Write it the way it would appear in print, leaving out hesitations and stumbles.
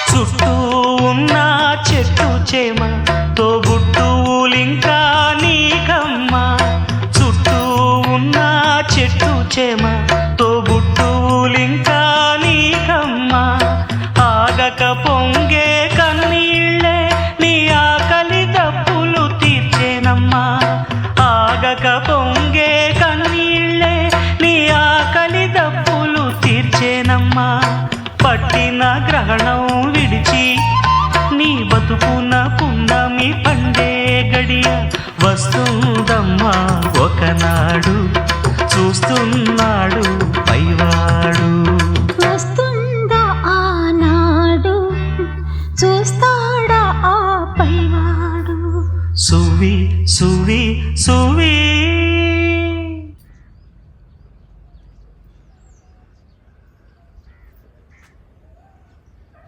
చుట్టూ ఉన్న చెట్టు చేమ తోబుట్టువులింకా నీకమ్మా. చుట్టూ ఉన్న చెట్టు చేమ తోబుట్టువులింకా నీకమ్మా. ఆగక పొంగే కన్నీళ్ళే నీ ఆకలి దప్పులు తీర్చేనమ్మా. ఆగక పొంగే కన్నీళ్ళే నీ ఆకలి దప్పులు తీర్చేనమ్మా. పట్టిన గ్రహణం విడిచి నీ బతుకున పున్నమి పండే గడియ వస్తుందమ్మా ఒకనాడు. చూస్తున్నాడు పైవాడు. వస్తుందా ఆనాడు, చూస్తాడా ఆ పైవాడు. సువి సువి